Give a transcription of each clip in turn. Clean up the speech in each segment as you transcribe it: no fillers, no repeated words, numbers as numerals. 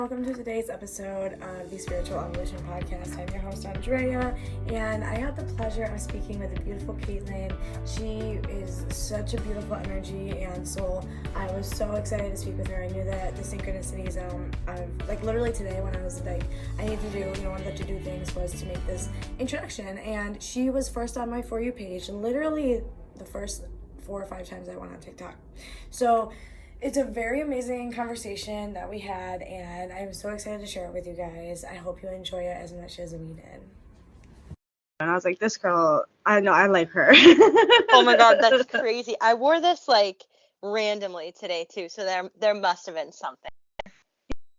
Welcome to today's episode of the Spiritual Evolution Podcast. I'm your host, Andrea, and I had the pleasure of speaking with the beautiful Caitlyn. She is such a beautiful energy and soul. I was so excited to speak with her. I knew that the synchronicities of literally today when I was like, I need to do, one of the to-do things was to make this introduction, and she was first on my For You page, literally the first 4 or 5 times I went on TikTok. So it's a very amazing conversation that we had, and I'm so excited to share it with you guys. I hope you enjoy it as much as we did. And I was like, this girl, I know, I like her. Oh my God, that's crazy. I wore this randomly today too, so there must have been something.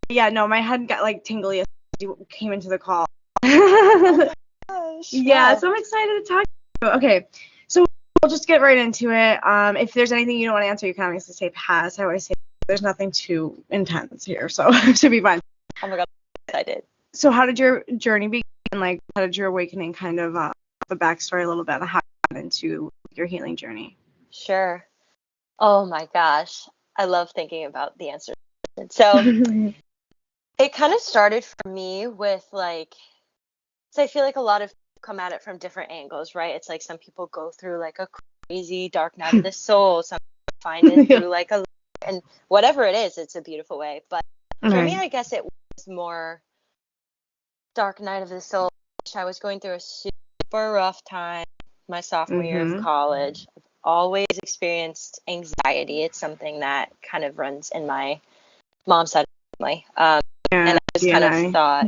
Yeah, no, my head got tingly as you came into the call. Oh my gosh. Yeah, so I'm excited to talk to you. Okay, so we'll just get right into it. If there's anything you don't want to answer, you can obviously say pass. I always say there's nothing too intense here, so it should be fine. Oh my God, I'm excited. So how did your journey begin? How did your awakening kind of the backstory a little bit, how you got into your healing journey? Sure. Oh my gosh, I love thinking about the answer. So it kind of started for me with so I feel like a lot of people come at it from different angles, right? It's like some people go through a crazy dark night of the soul, some people find it through and whatever it is, it's a beautiful way. But for me, I guess it was more dark night of the soul. I was going through a super rough time my sophomore year of college. I've always experienced anxiety. It's something that kind of runs in my mom's side of the family. And I just kind of thought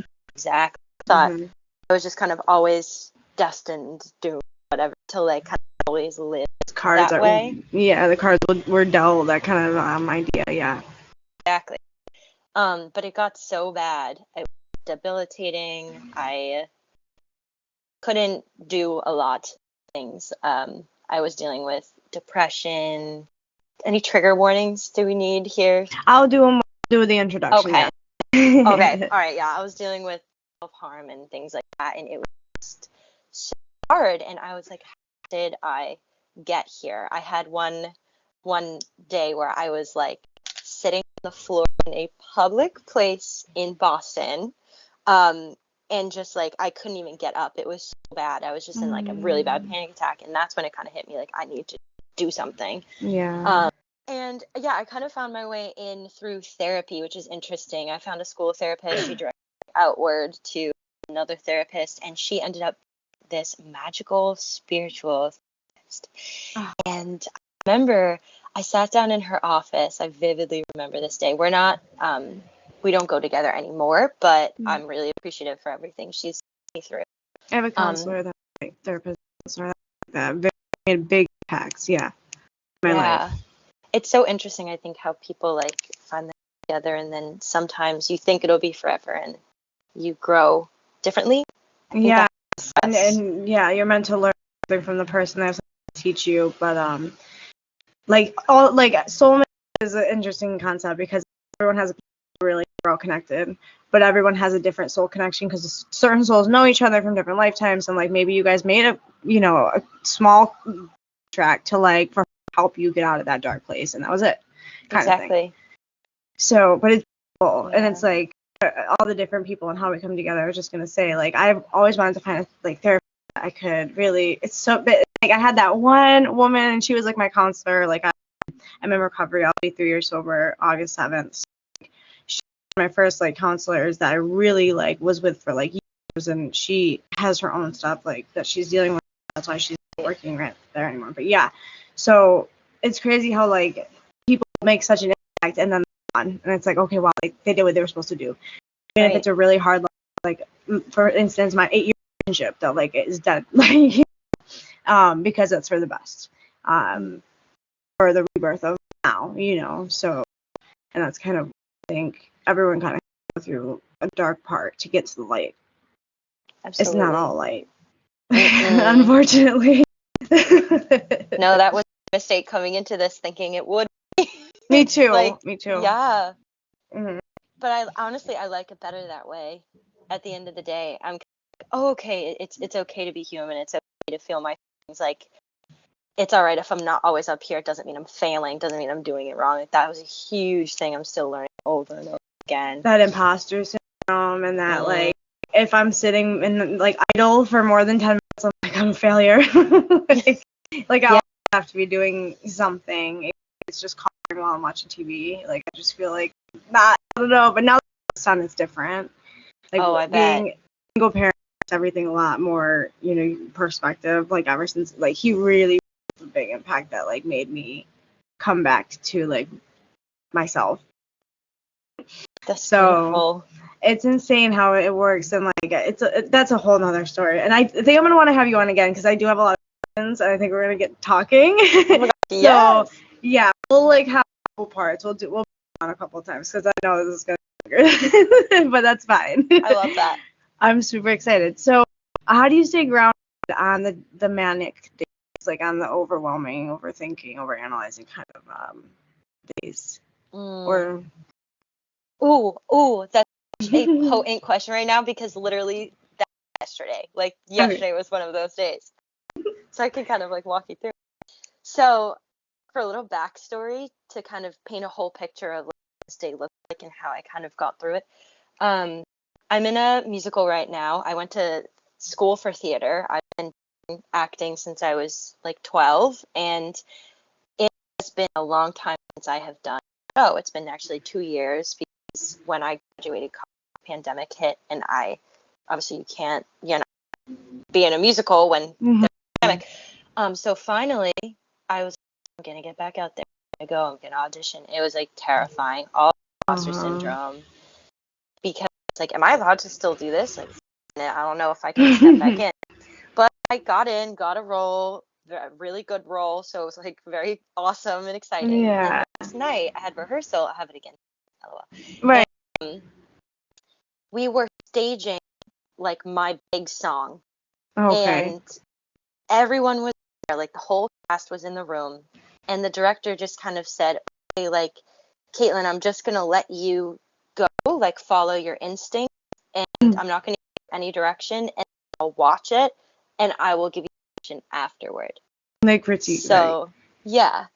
I was just kind of always destined to do whatever till kind of always live that way. Yeah, the cards were dealt, that kind of idea, yeah. Exactly. But it got so bad. It was debilitating. I couldn't do a lot of things. I was dealing with depression. Any trigger warnings do we need here? I'll do the introduction. Okay. Yeah. Okay. All right. Yeah. I was dealing with self-harm and things like that, and it was just so hard. And I was like, how did I get here? I had one day where I was sitting on the floor in a public place in Boston, and just I couldn't even get up. It was so bad. I was just in a really bad panic attack, and that's when it kind of hit me I need to do something. Yeah. And yeah, I kind of found my way in through therapy, which is interesting. I found a school therapist. She directed me outward to another therapist, and she ended up this magical spiritual therapist. And I remember I sat down in her office. I vividly remember this day. We're not, we don't go together anymore, but I'm really appreciative for everything she's put me through. I have a counselor, therapist, that very big impacts, yeah, in my life. It's so interesting, I think, how people find them together, and then sometimes you think it'll be forever, and you grow differently. Yeah, and yeah, you're meant to learn something from the person that's to teach you, but soulmate is an interesting concept because everyone has a really all connected, but everyone has a different soul connection because certain souls know each other from different lifetimes, and maybe you guys made a small track to for help you get out of that dark place, and that was it. Kind of thing. So, but it's cool, and it's all the different people and how we come together. I was just gonna say, I've always wanted to find a therapist that I could really. It's so big. I had that one woman, and she was my counselor. I'm in recovery. I'll be 3 years sober August 7th. So, she was my first counselors that I really was with for years, and she has her own stuff that she's dealing with. That's why she's not working right there anymore. But yeah, so it's crazy how people make such an impact and then they're gone, and it's okay, wow, they did what they were supposed to do. Even if it's a really hard for instance, my 8-year relationship that is dead, because it's for the best, for the rebirth of now, so, and that's kind of, I think everyone kind of go through a dark part to get to the light. Absolutely. It's not all light. Unfortunately. No, that was a mistake coming into this thinking it would be. Me too. Me too. Yeah. But I like it better that way. At the end of the day, I'm okay, it's okay to be human. It's okay to feel my things. It's all right if I'm not always up here. It doesn't mean I'm failing. Doesn't mean I'm doing it wrong. That was a huge thing I'm still learning over and over again. That imposter syndrome and that like if I'm sitting in like idle for more than 10 minutes, I'm like I'm a failure. like I have to be doing something. It's just calm while I'm watching TV. Like I just feel like not. I don't know. But now the son is different. Like I bet. being a single parent, everything a lot more, perspective. Like ever since like he really was a big impact that like made me come back to like myself. That's beautiful. It's insane how it works, and like that's a whole nother story. And I think I'm gonna want to have you on again because I do have a lot of questions, and I think we're gonna get talking. Oh my God, yes. So yeah, we'll like have a couple parts. We'll be on a couple of times because I know this is gonna be longer, but that's fine. I love that. I'm super excited. So how do you stay grounded on the manic days, like on the overwhelming, overthinking, overanalyzing kind of days? Or that's a potent question right now because literally that yesterday. Like yesterday was one of those days. So I can kind of like walk you through. So for a little backstory to kind of paint a whole picture of what this day looked like and how I kind of got through it. I'm in a musical right now. I went to school for theater. I've been acting since I was like 12, and it has been a long time since I have done a show. It's been actually 2 years because when I graduated college, the pandemic hit, and I obviously you can't be in a musical when there's a pandemic. So finally I was I'm gonna get back out there. I'm gonna audition. It was like terrifying, all imposter syndrome, because it's like, am I allowed to still do this? Like, I don't know if I can step back in. But I got a role, a really good role, so it was like very awesome and exciting. Yeah. And last night I had rehearsal. I have it again. LOL. Right. And, we were staging like my big song. Okay. And everyone was there, like the whole cast was in the room, and the director just kind of said, okay, like, Caitlyn, I'm just gonna let you go, like follow your instinct, and I'm not gonna give any direction, and I'll watch it, and I will give you direction afterward. Like critique. So yeah,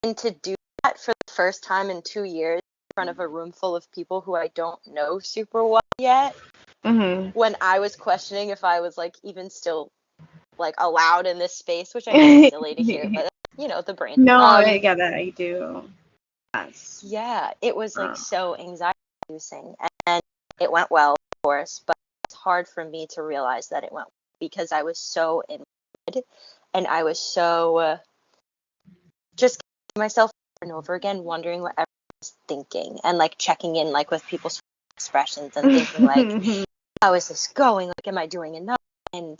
and to do that for the first time in 2 years in front of a room full of people who I don't know super well yet, when I was questioning if I was like even still like allowed in this space, which I know is silly to hear, but the brain. No, I get it. I do. Yes. Yeah, it was like so anxiety inducing, and it went well, of course, but it's hard for me to realize that it went well because I was so in my head, and I was so just myself over and over again, wondering what everyone was thinking, and like checking in like with people's expressions and thinking like, how is this going? Like, am I doing enough? And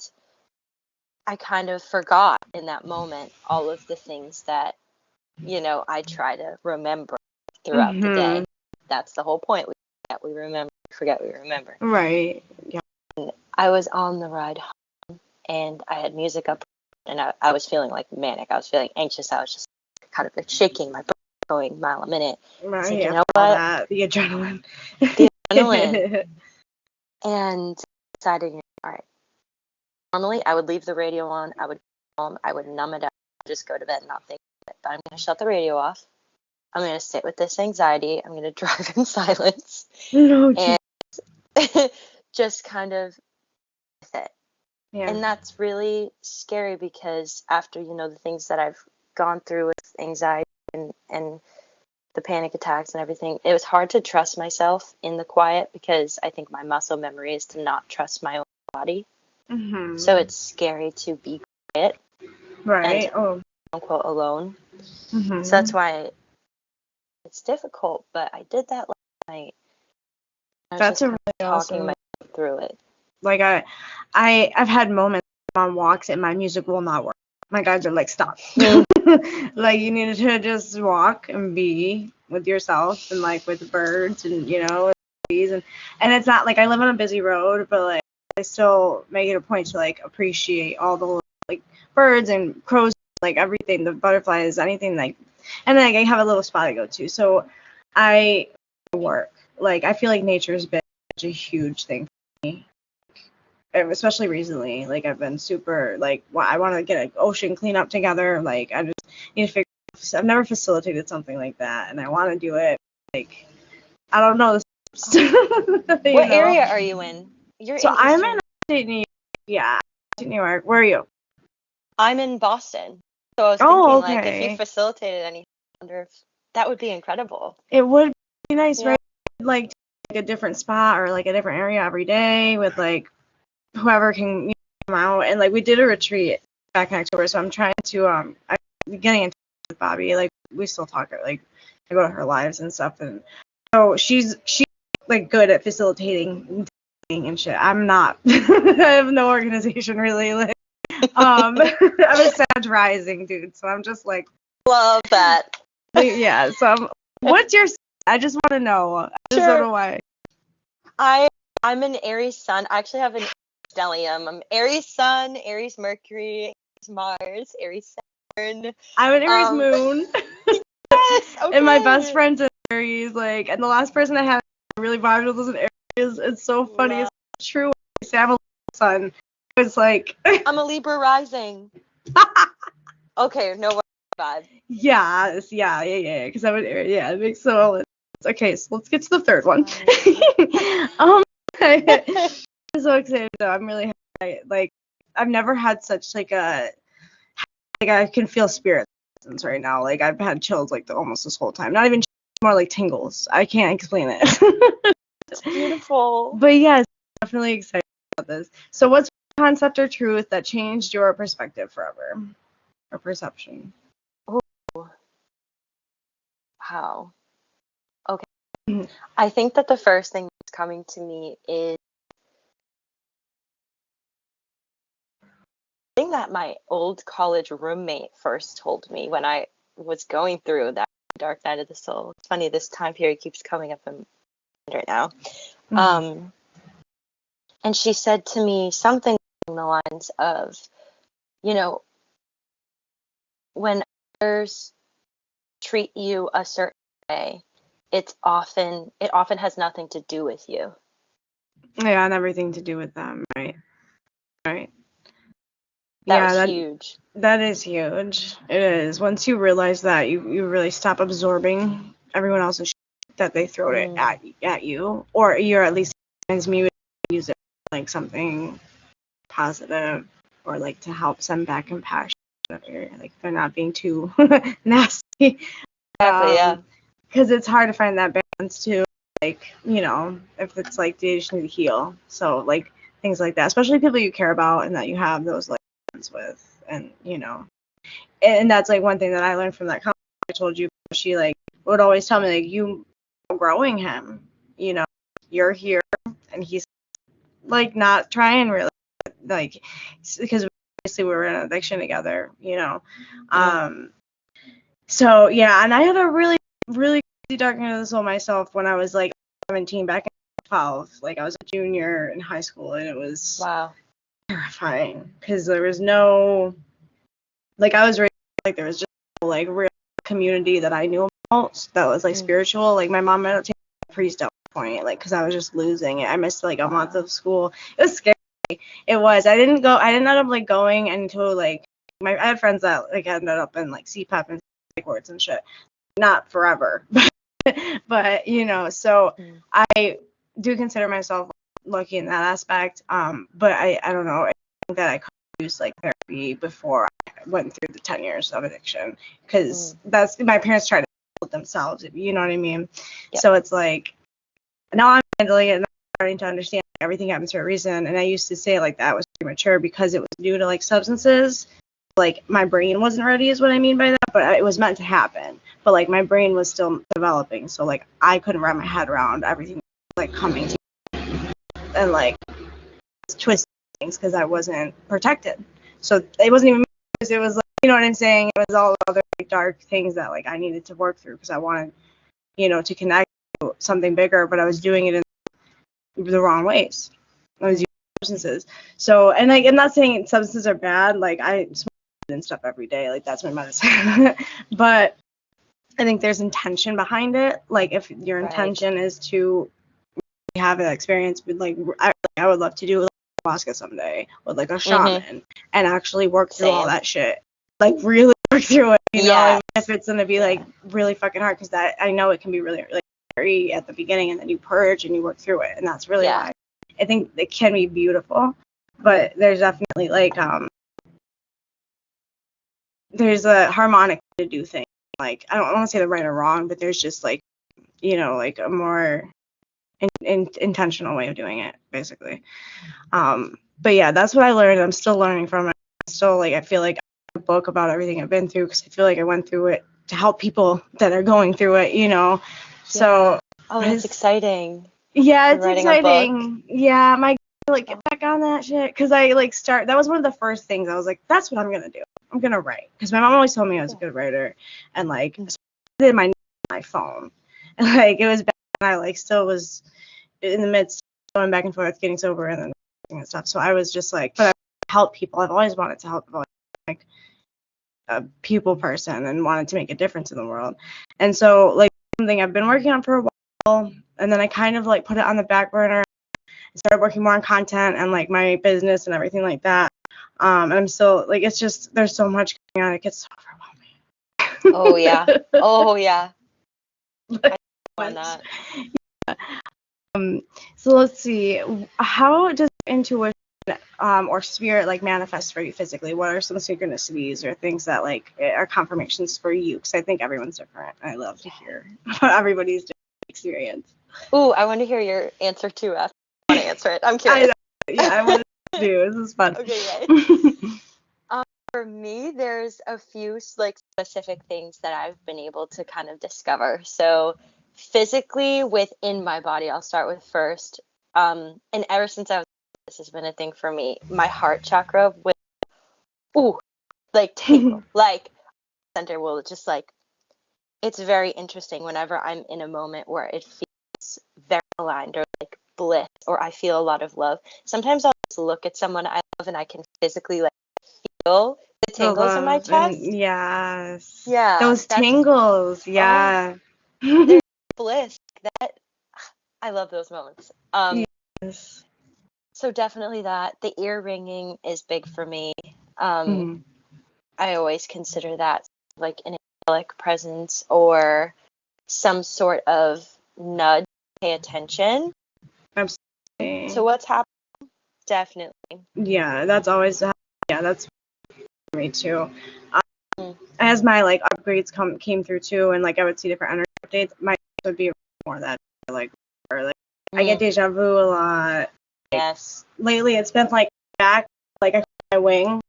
I kind of forgot in that moment all of the things that, I try to remember throughout the day. That's the whole point. We forget we remember. Right. Yeah. And I was on the ride home, and I had music up, and I was feeling like manic. I was feeling anxious. I was just kind of like shaking, my breath going a mile a minute. Right. Like, you know what? The adrenaline. The adrenaline. And decided, all right. Normally, I would leave the radio on. I would go home. I would numb it out. Just go to bed and not think of it. But I'm going to shut the radio off. I'm going to sit with this anxiety. I'm going to drive in silence. And just kind of with it. Yeah. And that's really scary because after, the things that I've gone through with anxiety and the panic attacks and everything, it was hard to trust myself in the quiet because I think my muscle memory is to not trust my own body. So it's scary to be quiet, right? And, unquote, alone. So that's why it's difficult. But I did that last night. That's a really talking awesome. myself through it. Like I've had moments on walks and my music will not work. My guides are like, stop. Like you need to just walk and be with yourself and like with the birds and with trees and it's not like I live on a busy road, but like I still make it a point to like appreciate all the like birds and crows, like everything, the butterflies, anything like, and then I have a little spot I go to. So I work. Like I feel like nature's been such a huge thing for me, especially recently. Like I've been super like I want to get an ocean cleanup together. Like I just need to figure. I've never facilitated something like that, and I want to do it. Like I don't know. This So, What area are you in? You're So in I'm Eastern. in upstate New York. Yeah, upstate New York. Where are you? I'm in Boston. So I was Oh, thinking, like, if you okay. facilitated anything, I wonder if that would be incredible. It would be nice, Yeah. right? Like a different spot or like a different area every day with like whoever can come out. And like we did a retreat back in October, so I'm trying to I'm getting in touch with Bobby. Like we still talk. Like I go to her lives and stuff, and so she's like good at facilitating and shit. I'm not. I have no organization really. Like I'm a Sag rising dude, so I'm just like Love that. yeah. So what's your? I just want to know. I just don't Sure. know why. I'm an Aries sun. I actually have an stellium. I'm Aries sun, Aries Mercury, Aries Mars, Aries Saturn. I'm an Aries Um, moon. yes, And my best okay. friend's an Aries, like, and the last person I had really vibed with was an Aries. It's so funny. Love. It's true. I say I'm a sun. It's like, I'm a Libra rising. Okay, no vibe. yeah, because I'm an Aries. Yeah, it makes so sense. Okay, so let's get to the third one. I'm so excited though. I'm really happy. Like, I've never had such like I can feel spirit presence right now. Like I've had chills like almost this whole time. Not even chills, more like tingles. I can't explain it. It's beautiful. But yes, definitely excited about this. So what's one concept or truth that changed your perspective forever? Or perception? Wow. Okay. I think that the first thing that's coming to me is thing that my old college roommate first told me when I was going through that dark night of the soul. It's funny, this time period keeps coming up in my mind right now. And she said to me something along the lines of, you know, when others treat you a certain way, it often has nothing to do with you. Yeah, and everything to do with them, right? Right. That Yeah, was huge. that is huge. It is. Once you realize that, you really stop absorbing everyone else's shit that they throw it at you, or you're at least me would use it for, like something positive or like to help send back compassion. Like they're not being too nasty. Exactly, yeah. Because it's hard to find that balance too. Like, you know, if it's like they just need to heal. So like things like that, especially people you care about and that you have those like friends with, and you know, and that's like one thing that I learned from that comment I told you. She like would always tell me like you are growing him, you know, you're here and he's like not trying really, like because obviously we were in addiction together, you know. So yeah, and I had a really crazy dark night of the soul myself when I was like 17, back in 12. Like I was a junior in high school, and it was terrifying because there was no, like I was raised like there was just no, like real community that I knew about that was like spiritual. Like my mom might have taken a priest at one point, like because I was just losing it. I missed like a month of school. It was scary. It was. I didn't end up like going until like I had friends that like ended up in like CPAP and wards and shit. Not forever, but you know, so I do consider myself lucky in that aspect. But I don't know. I think that I could use like therapy before I went through the 10 years of addiction, because that's my parents tried to help themselves. You know what I mean? Yep. So it's like now I'm handling it and I'm starting to understand everything happens for a reason. And I used to say like that was premature because it was due to like substances. Like my brain wasn't ready is what I mean by that, but it was meant to happen. But like my brain was still developing, so like I couldn't wrap my head around everything like coming to and like twisting things because I wasn't protected. So it wasn't even because it was like, you know what I'm saying? It was all other like, dark things that like I needed to work through because I wanted, you know, to connect to something bigger, but I was doing it in the wrong ways. I was using substances. So, and like I'm not saying substances are bad. Like I smoke and stuff every day, like that's my medicine. But I think there's intention behind it. Like if your intention is to have an experience with like I would love to do like ayahuasca someday with like a shaman and actually work through all that shit. Like really work through it, you know, if it's gonna be like really fucking hard, because that I know it can be really like scary at the beginning, and then you purge and you work through it, and that's really Yeah. why I think it can be beautiful. But there's definitely like there's a harmonic way to do things. Like I don't want to say the right or wrong, but there's just like like a more intentional way of doing it, basically. But yeah, that's what I learned. I'm still learning from it. Still, like, I feel like I have a book about everything I've been through because I feel like I went through it to help people that are going through it, So. Oh, that's exciting. Yeah, You're it's writing a book. exciting. Yeah, my like get back on that shit because I that was one of the first things I was like, that's what I'm gonna do. I'm gonna write because my mom always told me I was a good writer, and like I did my phone, and like it was bad, and I like still was in the midst of going back and forth, getting sober and then and stuff. So I was just like, but I help people. I've always wanted to help people, like a people person, and wanted to make a difference in the world. And so like something I've been working on for a while, and then I kind of like put it on the back burner. I started working more on content and like my business and everything like that. And I'm still like, it's just there's so much going on. It gets so overwhelming. Oh yeah. Oh yeah. I find that. So let's see. How does intuition or spirit like manifest for you physically? What are some synchronicities or things that like are confirmations for you? Because I think everyone's different. I love to hear about everybody's different experience. Ooh, I want to hear your answer too after I want to answer it. I'm curious. I want to do. This is fun. Okay, yay. For me, there's a few like specific things that I've been able to kind of discover. So physically within my body, I'll start with first. And ever since this has been a thing for me. My heart chakra will, like tingle, like center will just like. It's very interesting whenever I'm in a moment where it feels very aligned or like bliss or I feel a lot of love. Sometimes I'll just look at someone I love and I can physically like feel the tingles in my chest. Yes. Yeah. Those tingles. Yeah. There's bliss. I love those moments. Yes. So definitely that. The ear ringing is big for me. I always consider that like an angelic presence or some sort of nudge, pay attention. Absolutely. So what's happening? Definitely. Yeah, that's always that's for me too. As my like upgrades came through too, and like I would see different energy updates, my would be more that like I get deja vu a lot. Yes. Lately, it's been like back, like I feel my wing,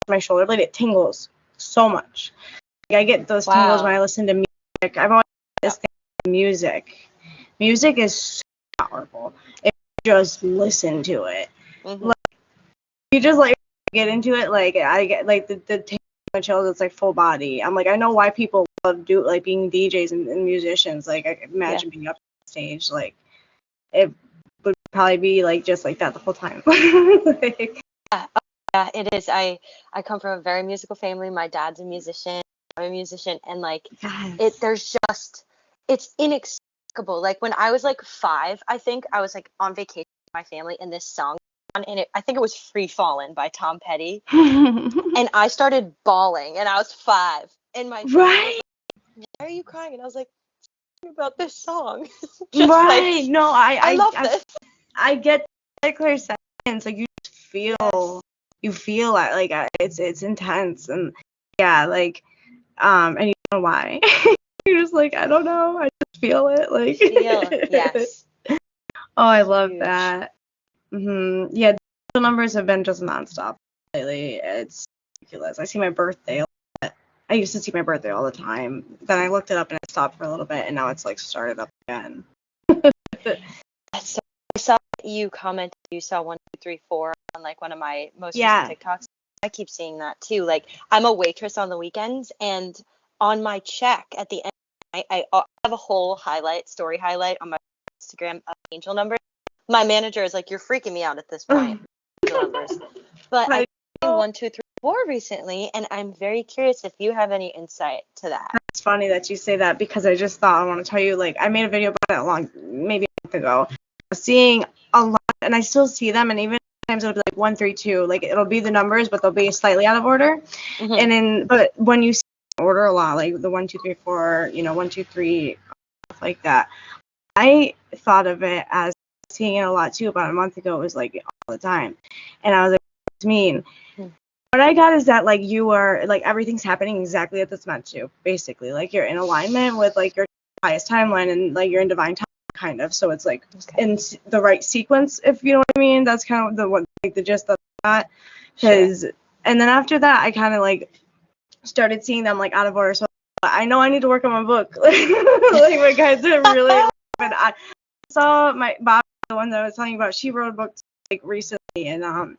my shoulder blade, it tingles so much. Like, I get those tingles when I listen to music. I've always this thing with music. Music is so powerful if you just listen to it. Like, you just like get into it. Like I get like the tingles and chills. It's like full body. I'm like, I know why people love being DJs and musicians. Like I imagine being up on stage. Like it would probably be like just like that the whole time. Like, yeah, it is. I come from a very musical family. My dad's a musician. I'm a musician, and like it's inexplicable. Like when I was like 5, I think I was like on vacation with my family, and this song on, and I think it was "Free Fallin'" by Tom Petty, and I started bawling, and I was 5, and my family was like, "Why are you crying?" And I was like, "About this song." Just right. Like, no, I love this. I get like clairsentience. Like you just feel. You feel like it's intense, and like and you don't know why. You're just like, I don't know, I just feel it. Like yes. Oh, I love that. Yeah, the numbers have been just nonstop lately. It's ridiculous. I see my birthday. I used to see my birthday all the time. Then I looked it up and it stopped for a little bit, and now it's like started up again. So I saw you comment. You saw 1, 2, 3, 4 on like one of my most recent TikToks. I keep seeing that too. Like I'm a waitress on the weekends, and on my check at the end, I have a whole story highlight on my Instagram of angel numbers. My manager is like, "You're freaking me out at this point." Numbers, but I think 1, 2, 3, 4 recently, and I'm very curious if you have any insight to that. It's funny that you say that because I just thought I want to tell you. Like I made a video about it maybe a month ago. Seeing a lot, and I still see them, and even sometimes it'll be like 1, 3, 2. Like it'll be the numbers, but they'll be slightly out of order. And then, but when you see order a lot, like the 1, 2, 3, 4, 1, 2, 3, stuff like that. I thought of it as seeing it a lot too. About a month ago, it was like all the time, and I was like, "What's it mean?" What I got is that like you are like everything's happening exactly as it's meant to. Basically, like you're in alignment with like your highest timeline, and like you're in divine time, kind of. So it's like in the right sequence, if you know what I mean. That's kind of the gist of that. Because and then after that, I kind of like started seeing them like out of order. So I know I need to work on my book. Like my guys are really. But I saw my Bob, the one that I was telling you about. She wrote a book like recently, and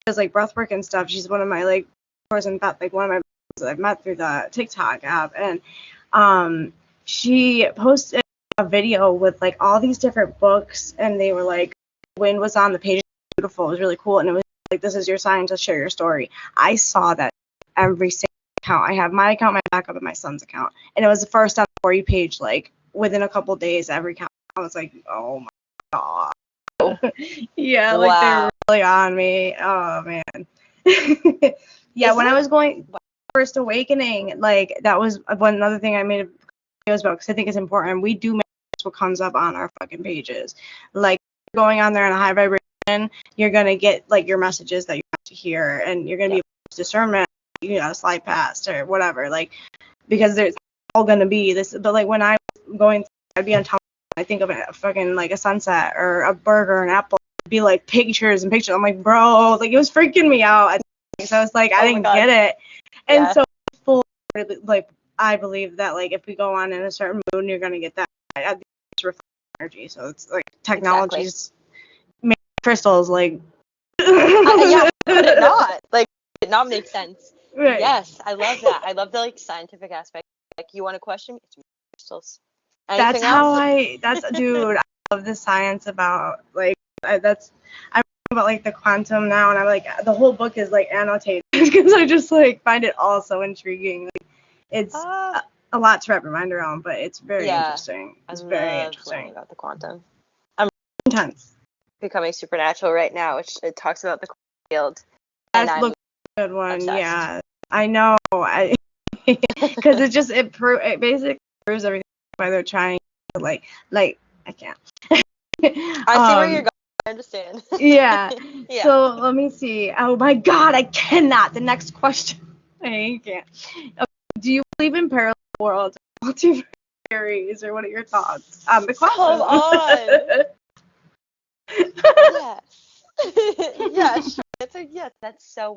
does like breath work and stuff. She's one of my like mentors, and like one of my friends that I've met through the TikTok app, and she posted a video with like all these different books, and they were like wind was on the page. Beautiful. It was really cool, and it was like, this is your sign to share your story. I saw that every single account. I have my account, my backup, and my son's account, and it was the first on the For You page like within a couple days. Every account, I was like, oh my god. Yeah, like they're really on me. Oh man. Yeah, when I was going first awakening, like that was one another thing I made videos about because I think it's important. We do manifest what comes up on our fucking pages. Like going on there in a high vibration, you're gonna get like your messages that you want to hear, and you're gonna be able to discernment. You know, slide past or whatever. Like because there's all gonna be this. But like when I was going, I'd be on top. I think of a fucking like a sunset or a burger, an apple. It'd be like pictures and pictures. I'm like, bro, like it was freaking me out. So I was like, I didn't get it. And so full, like I believe that like if we go on in a certain mood, you're gonna get that. I think it's reflecting energy. So it's like technology's made crystals like. Yeah, could it not? Like it not make sense. Right. Yes, I love that. I love the like scientific aspect. Like you want to question me? It's crystals. Anything That's dude, I love the science about like I'm about like the quantum now, and I'm like the whole book is like annotated because I just like find it all so intriguing. Like it's a lot to wrap your mind around, but it's very interesting. It's very interesting. Learning about the quantum. I'm intense. Becoming supernatural right now, which it talks about the quantum field. That's a good one. Obsessed. Yeah, I know. Because it basically proves everything. Why they're trying to like I can't. I see where you're going. I understand. Yeah. So let me see. Oh my god, I cannot. The next question. I can't. Okay. Do you believe in parallel worlds, multiverse theories, or what are your thoughts on the question? Come on. Yes. Yes. That's so.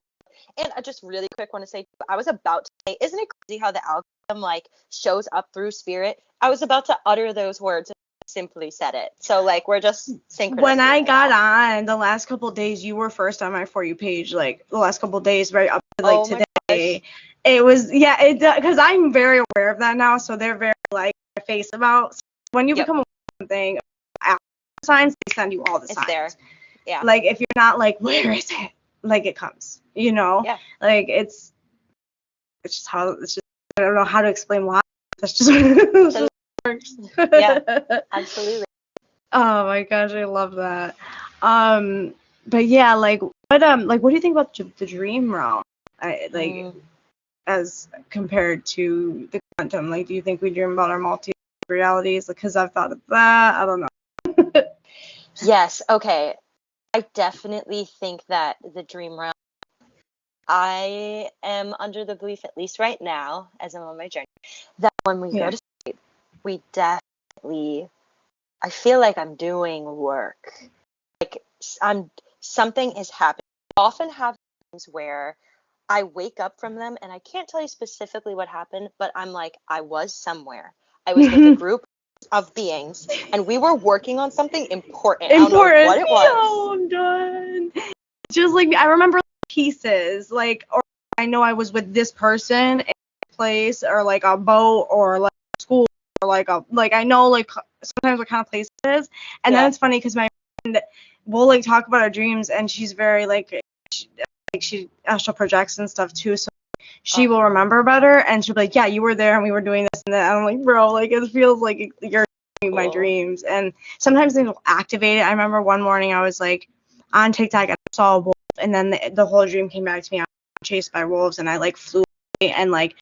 And I just really quick want to say, I was about to say, isn't it crazy how the algorithm like shows up through spirit? I was about to utter those words and simply said it. So like we're just synchronous. When I got on the last couple of days, you were first on my For You page. Like the last couple of days, right up to like today. It was because I'm very aware of that now. So they're very like face about when you become aware of something. Signs they send you all the signs. It's there. Yeah. Like if you're not like, where is it? Like it comes, you know. Yeah. Like it's just I don't know how to explain why. That's just what it works. Yeah, absolutely. Oh my gosh, I love that. But yeah, like what do you think about the dream realm? As compared to the quantum, like do you think we dream about our multi realities? Because I've thought of that. I don't know. Yes. Okay. I definitely think that the dream realm, I am under the belief, at least right now, as I'm on my journey, that when we go to sleep, we definitely, I feel like I'm doing work. Like something is happening. I often have things where I wake up from them and I can't tell you specifically what happened, but I'm like, I was somewhere. I was with a group of beings and we were working on something important. I don't know what it was. Oh, I'm done. Just like I remember pieces, like, or I know I was with this person in a place or like a boat or like school or like I know like sometimes what kind of place it is. And then it's funny because my friend will like talk about our dreams and she's very like she astral projects and stuff too, so she will remember better and she'll be like, yeah, you were there and we were doing this and that. I'm like, bro, like it feels like you're my dreams. And sometimes they will activate it. I remember one morning I was like on TikTok, I saw a wolf and then the whole dream came back to me. I was chased by wolves and I like flew away and like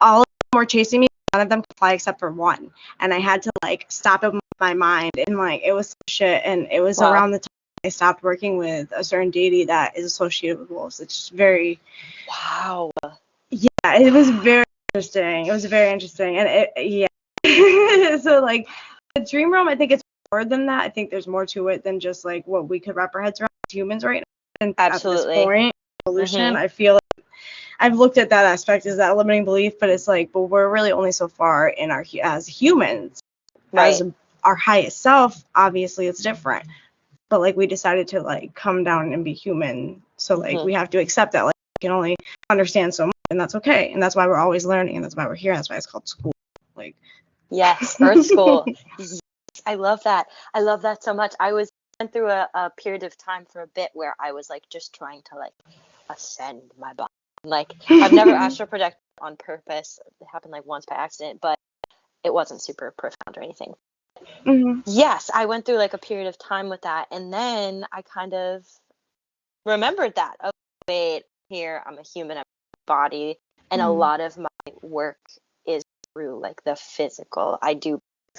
all of them were chasing me. none of them could fly except for one. And I had to like stop it with my mind, and like it was some shit. And it was around the time I stopped working with a certain deity that is associated with wolves. It's very yeah, it was very interesting. It was very interesting. And so like the dream realm, I think it's more than that. I think there's more to it than just like what we could wrap our heads around as humans right now. And Absolutely. At this point, evolution, I feel like I've looked at that aspect as that limiting belief, but it's like, but we're really only so far in our as humans. Right. As our highest self, obviously it's different. But like we decided to like come down and be human. So like we have to accept that like we can only understand so much, and that's okay. And that's why we're always learning, and that's why we're here. That's why it's called school. Like yes, Earth School. Yes, I love that. I love that so much. I went through a period of time for a bit where I was like just trying to like ascend my body. Like I've never astral projected on purpose. It happened like once by accident, but it wasn't super profound or anything. Yes, I went through like a period of time with that, and then I kind of remembered that. Oh, wait, here I'm a human, I'm a body, and a lot of my work is through like the physical. I do,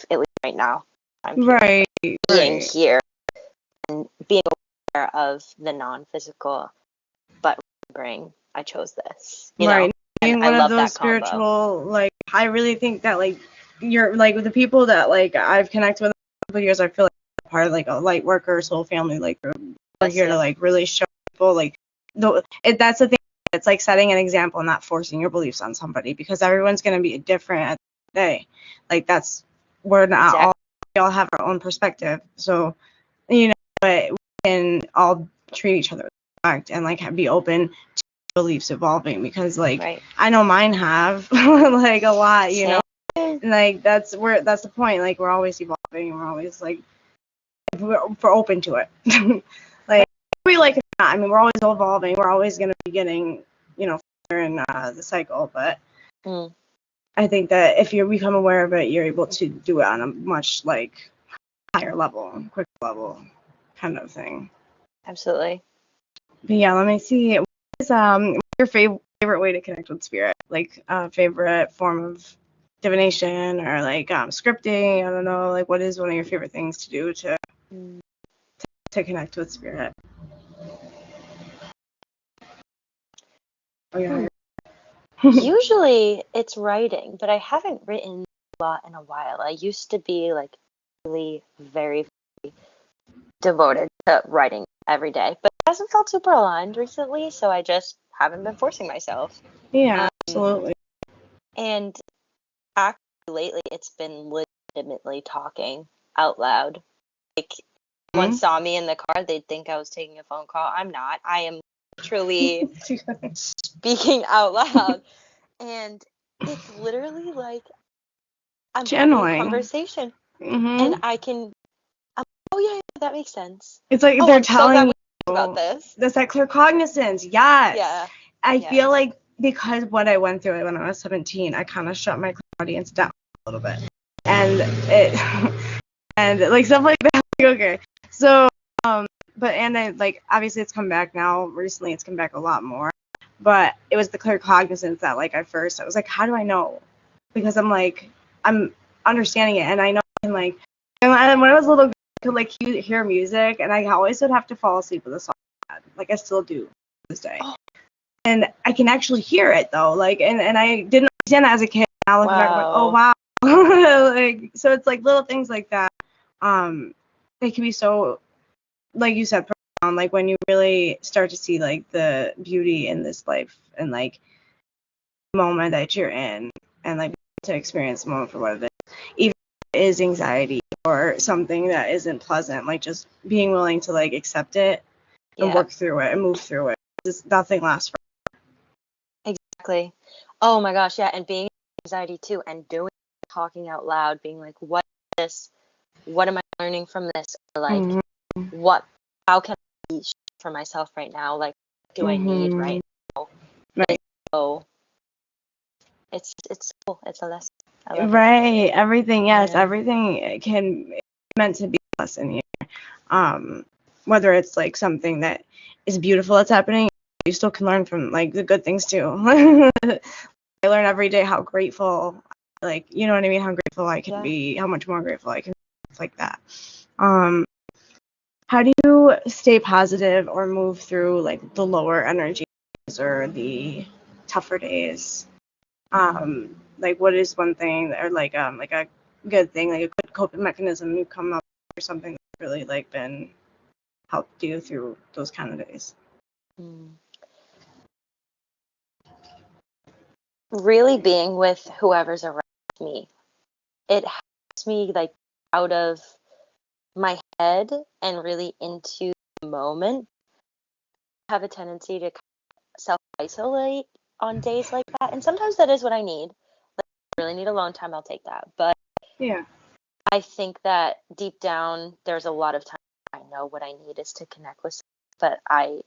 at least right now. I'm being here and being aware of the non-physical, but remembering I chose this. You know? Being one of those spiritual, like I really think that like you're like with the people that like I've connected with in a couple of years, I feel like I'm part of like a light worker, soul family, like we're here to like really show people like that's the thing. It's like setting an example and not forcing your beliefs on somebody, because everyone's gonna be different at the day. Like that's we're not all we all have our own perspective. So you know, but we can all treat each other with respect and like be open to beliefs evolving, because like I know mine have like a lot, you know. And like that's the point. Like we're always evolving, and we're always like we're open to it. Like we like it or not. I mean, we're always evolving. We're always gonna be getting, you know, further in the cycle. But I think that if you become aware of it, you're able to do it on a much like higher level, quicker level kind of thing. Absolutely. But yeah, let me see. What is your favorite way to connect with spirit? Like favorite form of divination or like scripting? I don't know. Like what is one of your favorite things to do to connect with spirit? Oh yeah. Usually it's writing, but I haven't written a lot in a while. I used to be like really very, very devoted to writing every day, but it hasn't felt super aligned recently, so I just haven't been forcing myself. Yeah, absolutely. And actually lately it's been legitimately talking out loud. Like if someone saw me in the car, they'd think I was taking a phone call. I'm not. I am literally speaking out loud. And it's literally like I'm having a conversation, and I can. Oh yeah, that makes sense. It's like they're telling you about this. That's that claircognizance. Yes. Yeah. I feel like because what I went through when I was 17, I kind of shut my audience down a little bit, and like stuff like that. Like, okay, so but I like obviously it's come back now. Recently, it's come back a lot more. But it was the claircognizance that like at first I was like, how do I know? Because I'm understanding it, and I know I can like. And when I was a little girl, I could like hear music, and I always would have to fall asleep with a song. Like I still do to this day. And I can actually hear it though, like, and I didn't understand that as a kid. Now looking back, I'm like, oh wow, like, so it's like little things like that. They can be so, like you said, profound. Like when you really start to see like the beauty in this life and like the moment that you're in, and like to experience the moment for what it is, even if it is anxiety or something that isn't pleasant, like just being willing to like accept it and work through it and move through it. Just nothing lasts forever. Exactly. Oh my gosh, yeah, and being anxiety too, and talking out loud, being like, what is this? What am I learning from this? Or like, how can I be for myself right now? Like, what do I need right now? Right. So it's cool. It's a lesson. I love it. Everything, yes, everything can meant to be a lesson here. Whether it's like something that is beautiful that's happening, you still can learn from like the good things too. I learn every day how grateful like, you know what I mean, how grateful I can be, how much more grateful I can be, like that. How do you stay positive or move through like the lower energy days or the tougher days? Like what is one thing or like a good thing, like a good coping mechanism you come up with or something that's really like been helped you through those kind of days? Really being with whoever's around me. It helps me like out of my head and really into the moment. I have a tendency to self-isolate on days like that, and sometimes that is what I need. Like, if I really need alone time, I'll take that. But Yeah. I think that deep down, there's a lot of times I know what I need is to connect with someone, but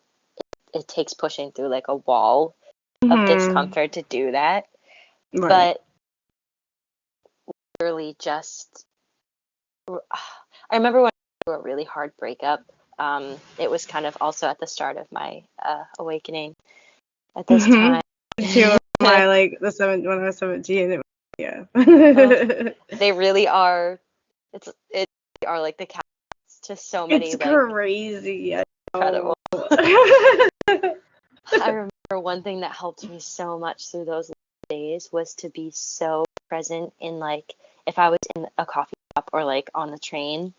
it takes pushing through like a wall of discomfort to do that. Right. But literally just, I remember when I went through a really hard breakup. It was kind of also at the start of my awakening at this time. Too, my like when I was 17, it was, yeah. They really are. It are like the catalysts to so many. It's like, crazy. Incredible. I remember one thing that helped me so much through those days was to be so present in like if I was in a coffee shop or like on the train,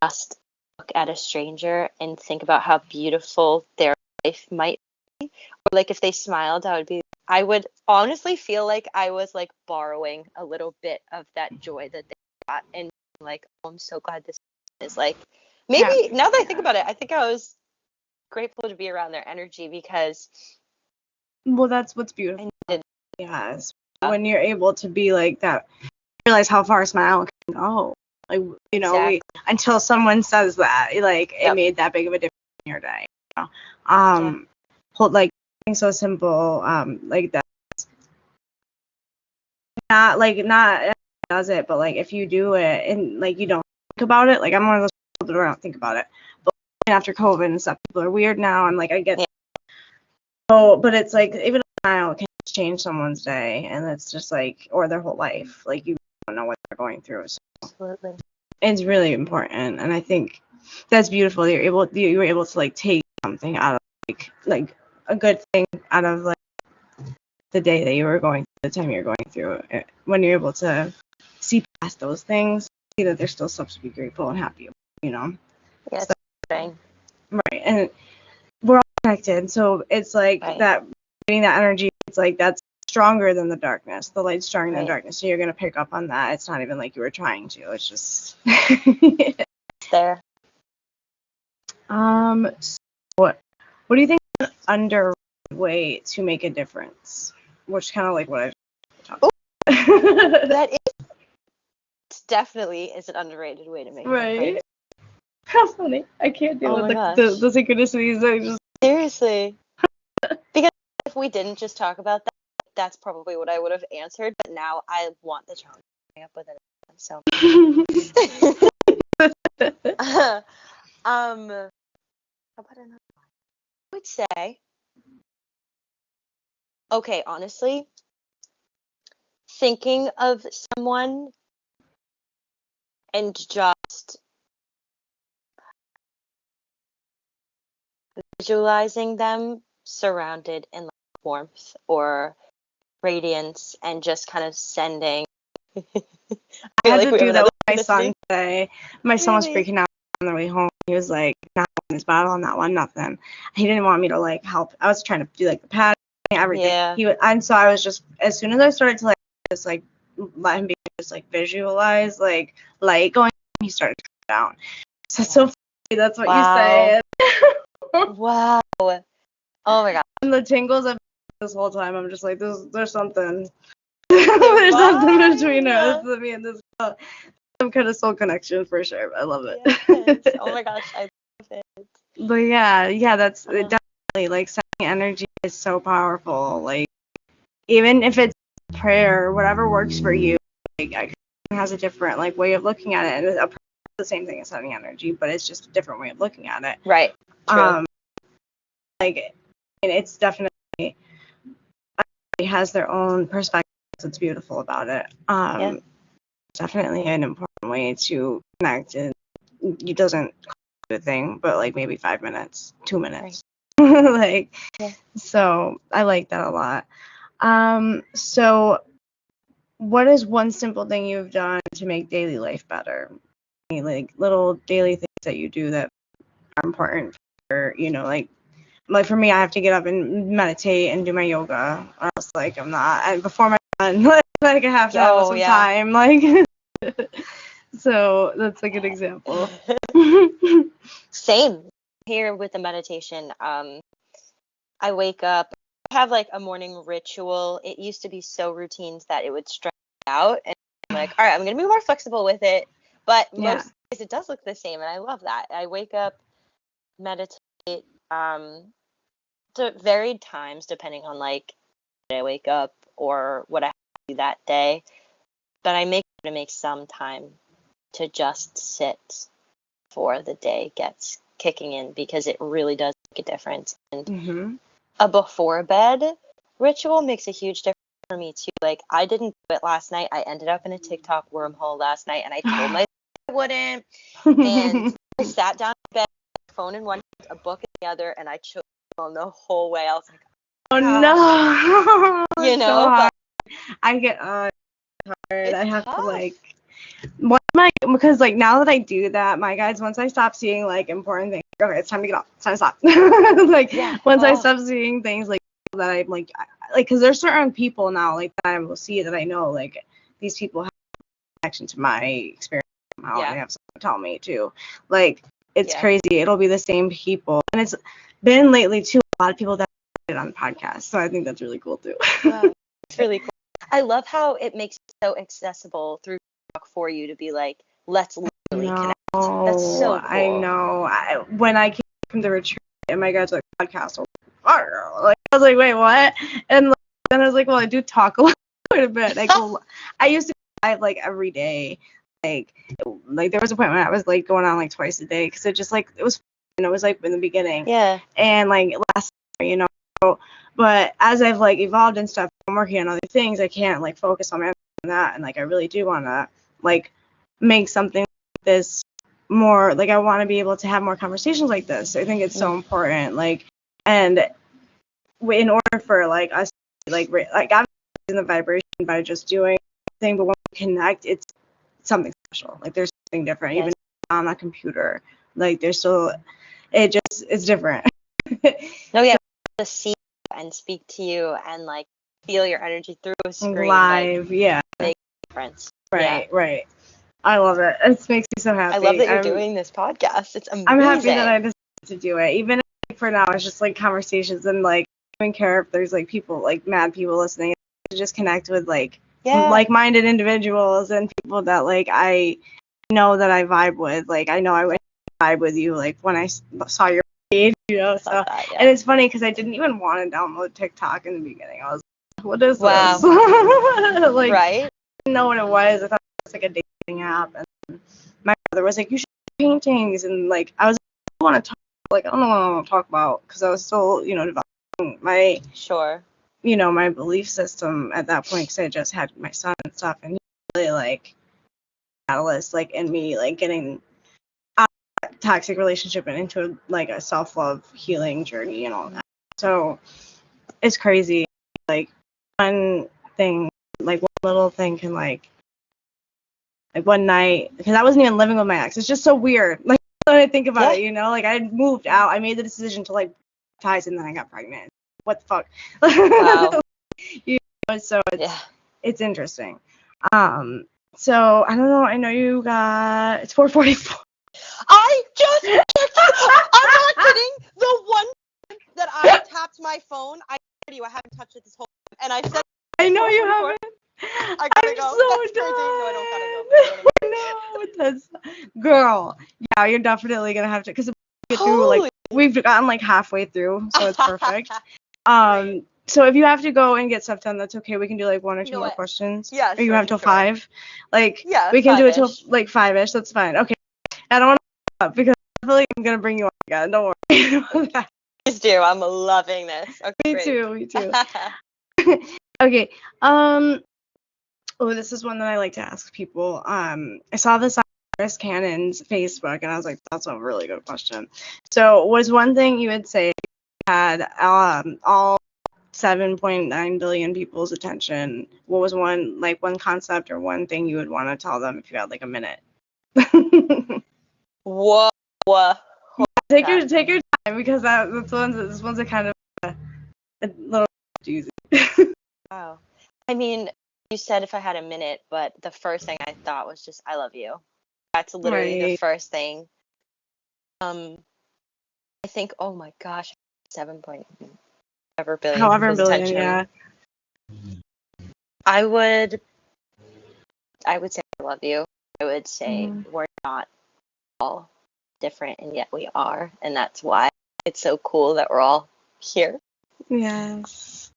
just look at a stranger and think about how beautiful their life might be. Or like if they smiled, I would honestly feel like I was like borrowing a little bit of that joy that they got and like, oh, I'm so glad this is like maybe now that I think about it, I think I was grateful to be around their energy because well, that's what's beautiful. Yes. When you're able to be like that, realize how far a smile can go. Like, you know, exactly. until someone says that, like, it made that big of a difference in your day. You know? Hold like something so simple, like that. Not does it, but like if you do it and like you don't think about it, like I'm one of those people that don't think about it. But after COVID and stuff, people are weird now, and like I get. So, but it's like even a smile can change someone's day, and it's just like, or their whole life. Like you don't know what they're going through. So Absolutely. it's really important, and I think that's beautiful. That you were able to like take something out of like a good thing out of like the day that you were going through, the time you're going through it. When you're able to see past those things, see that there's still stuff to be grateful and happy about, you know. Yeah, so, right. And we're all connected, so it's like that getting that energy. It's like that's stronger than the darkness. The light's stronger than the darkness, so you're gonna pick up on that. It's not even like you were trying to. It's just it's there. So what do you think is an underrated way to make a difference? Which kind of like what I talked about. That is definitely is an underrated way to make a difference. How funny. I can't deal with the synchronicities. I just seriously. Because if we didn't just talk about that, that's probably what I would have answered. But now I want the challenge of coming up with it. So. How about another one? I would say, okay, honestly, thinking of someone and just visualizing them surrounded in like warmth or radiance and just kind of sending. I had to do that with my son today. My son was freaking out on the way home. He was like, not on this bottle, on that one, nothing. He didn't want me to like help. I was trying to do like the pad, everything. Yeah. And so I was just, as soon as I started to like just like let him be just like visualize like light going, he started to come down. So it's so funny. That's what you say. Wow. Oh my god. And the tingles I've this whole time, I'm just like, there's something. There's something between us. I mean, there's some kind of soul connection for sure. I love it. Yes. Oh my gosh, I love it. But yeah, that's definitely like sending energy is so powerful. Like even if it's prayer, whatever works for you, like everyone has a different like way of looking at it, and a prayer is the same thing as sending energy, but it's just a different way of looking at it. Right. True. Like, and it's definitely everybody has their own perspective what's beautiful about it. Yeah. Definitely an important way to connect, and it doesn't cost a thing, but like maybe 5 minutes, 2 minutes. Like, Yeah. so I like that a lot. So what is one simple thing you've done to make daily life better? Any, like, little daily things that you do that are important for, like for me, I have to get up and meditate and do my yoga, or else like I'm not. Before my son, like I have to have some time, like. So that's a good example. Same here with the meditation. I wake up, I have like a morning ritual. It used to be so routine that it would stress me out, and I'm like, all right, I'm gonna be more flexible with it. But most days it does look the same, and I love that. I wake up, meditate, to varied times depending on like when I wake up or what I have to do that day. But I make some time to just sit before the day gets kicking in, because it really does make a difference. And a before bed ritual makes a huge difference for me too. Like, I didn't do it last night. I ended up in a TikTok wormhole last night, and I told myself I wouldn't. And I sat down in bed, phone in one hand, a book in the other, and I choked on the whole way. I was like, oh no, you know, so hard. but I get hard. I have tough. to like. Because like now that I do that, my guys, once I stop seeing like important things, okay, it's time to get off. It's time to stop. Like once I stop seeing things like that, I'm like because there's certain people now like that I will see that I know like these people have a connection to my experience somehow, and they have something to tell me too. Like it's crazy. It'll be the same people, and it's been lately too. A lot of people that did on the podcast, so I think that's really cool too. Wow, it's really cool. I love how it makes it so accessible through TikTok for you to be like, let's literally connect. That's so cool. I know. When I came from the retreat, and my guys were like, podcast, like I was like, wait, what? And like, then I was like, well, I do talk a lot, quite a bit. I used to go live like every day. Like there was a point when I was like going on like twice a day, because it just like it was like in the beginning. Yeah. And like last summer, but as I've like evolved and stuff, I'm working on other things. I can't like focus on that, and like I really do want to like make something like this more, like I want to be able to have more conversations like this. I think it's so important, like, and in order for like us like I'm in the vibration by just doing thing, but when we connect, it's something special. Like there's something different, even on a computer. Like there's still, it's different. No, yeah, to see and speak to you and like feel your energy through a screen live, like, makes a difference. Right. I love it. It makes me so happy. I love that you're doing this podcast. It's amazing. I'm happy that I decided to do it. Even if for now it's just like conversations, and like I don't care if there's like people, like mad people listening, to just connect with like like-minded individuals and people that like I know that I vibe with. Like I know I would vibe with you like when I saw your page, so and it's funny because I didn't even want to download TikTok in the beginning. I was like, what is this? Like, I didn't know what it was. I thought it was like a dating app, and my brother was like, you should do paintings, and like I was like, I want to talk, like I don't know what I want to talk about, because I was still developing my my belief system at that point, because I just had my son and stuff, and he really like catalyst like in me like getting out of that toxic relationship and into like a self-love healing journey and all that. So it's crazy, like one thing, like one little thing can like one night, because I wasn't even living with my ex. It's just so weird, like when I think about it, like I moved out, I made the decision to like ties, and then I got pregnant. What the fuck? Wow. So it's interesting. So I don't know, I know you got, it's 4:44. I just I'm not kidding. The one that I tapped my phone, I haven't touched it this whole time, and I said I know you haven't. I gotta go. So that's crazy. No, I don't gotta go. No, that's girl. Yeah, you're definitely gonna have to, because get through like we've gotten like halfway through, so it's perfect. So if you have to go and get stuff done, that's okay. We can do like one or two more questions. Yeah. Or you have till 5. Like we can do it till like 5ish. That's fine. Okay. I don't want to because I feel like I'm gonna bring you on again. Don't worry. Please do. I'm loving this. Okay, me too. Okay. Oh, this is one that I like to ask people. I saw this on Chris Cannon's Facebook, and I was like, that's a really good question. So, was one thing you would say had all 7.9 billion people's attention? What was one concept or one thing you would want to tell them if you had like a minute? Whoa. Take your time, because this one's a kind of a little doozy. Wow. I mean, you said if I had a minute, but the first thing I thought was just I love you. That's literally the Right. first thing. I think, oh my gosh, 7 point whatever billion However people's billion, attention. yeah. I would say I love you. I would say we're not all different, and yet we are, and that's why it's so cool that we're all here. Yes.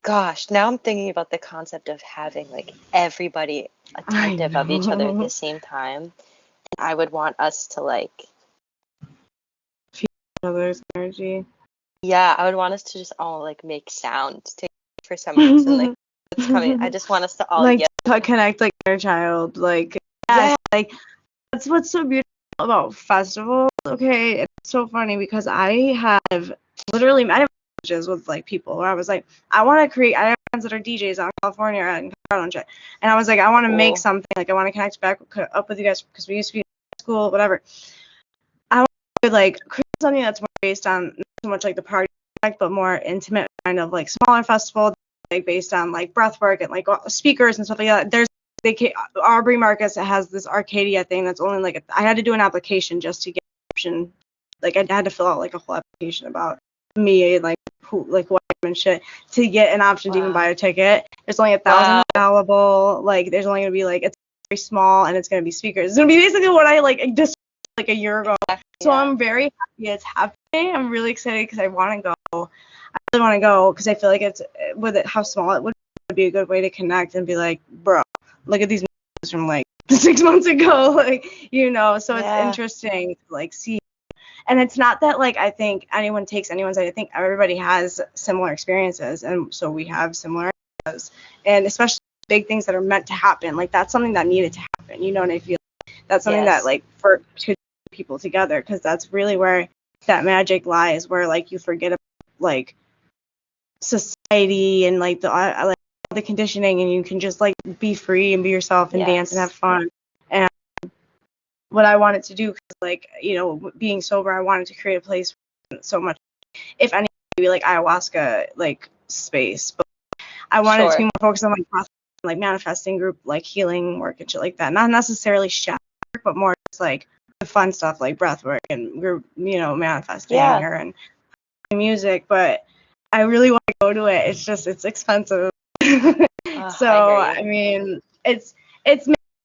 Gosh, now I'm thinking about the concept of having like everybody attentive of each other at the same time. And I would want us to like feel each other's energy. Yeah, I would want us to just all like make sound for some reason. Like it's coming. I just want us to all like yell. connect like inner child. Like yes, like that's what's so beautiful about festivals. Okay, it's so funny because I have messages with like people where I was like, I want to create. I have friends that are DJs out in California and Colorado and shit, and I was like, I want to make something. Like I want to connect back up with you guys because we used to be in school, whatever. I want to like create something that's more based on not so much like the party, but more intimate, kind of like smaller festival, like based on like breath work and like speakers and stuff like that. Aubrey Marcus has this Arcadia thing that's only like I had to do an application just to get an option. Like I had to fill out like a whole application about me and like who like what and shit to get an option to even buy a ticket. There's only 1,000 available. Like there's only gonna be like it's very small and it's gonna be speakers. It's gonna be basically what I like just like a year ago. So I'm very happy it's happening. I'm really excited because I want to go. I really want to go because I feel like it's with it how small it would be a good way to connect and be like, bro, look at these movies from like 6 months ago, like So it's interesting to like see. And it's not that like I think anyone takes anyone's side. I think everybody has similar experiences, and so we have similar ideas, and especially big things that are meant to happen. Like that's something that needed to happen, and I feel that's something that like for to people together, because that's really where that magic lies, where like you forget about like society and like the conditioning, and you can just like be free and be yourself and dance and have fun. And what I wanted to do, cause like being sober, I wanted to create a place so much, if any, maybe like ayahuasca like space, but I wanted it to be more focused on like manifesting group like healing work and shit like that, not necessarily shadow work, but more just like the fun stuff like breath work and group manifesting and music. But I really want to go to it. It's just it's expensive. So I mean it's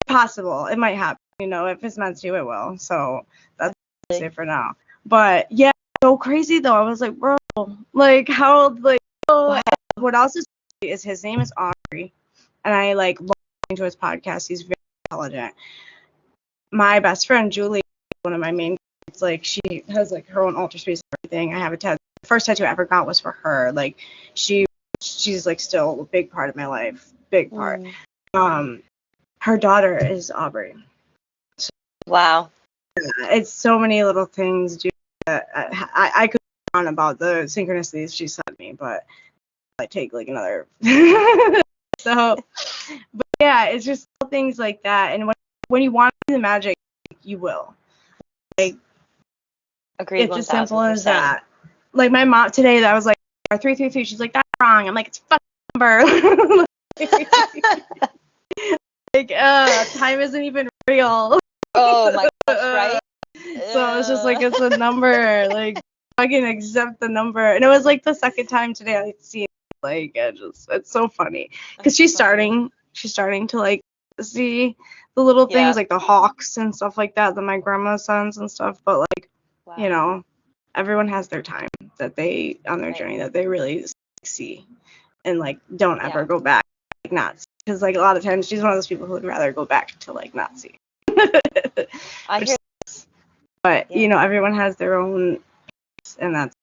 possible. It might happen. If it's meant to, it will. So that's what I say for now. But yeah, so crazy though. I was like, bro, like how like what else is his name is Aubrey, and I like love listening to his podcast. He's very intelligent. My best friend Julie, one of my main, it's like she has like her own alter space and everything. I have a tattoo. The first tattoo I ever got was for her. Like she's like still a big part of my life, big part. Her daughter is Aubrey. So, wow. It's so many little things. That I could go on about the synchronicities she sent me, but I take like another. So, but yeah, it's just things like that. And when you want to do the magic, you will. Like, agreed. It's as simple as that. Like my mom today, that was like 333. She's like, that's wrong. I'm like, it's a fucking number. Like, time isn't even real. Oh my gosh, right? So it's just like it's a number. Like fucking accept the number. And it was like the second time today I see it. Like it's so funny because she's starting to like see the little things like the hawks and stuff like that my grandma sends and stuff. But like everyone has their time that they on their journey that they really see and like don't ever go back like not see. Because like a lot of times she's one of those people who would rather go back to like not see. I hear. But everyone has their own, and that's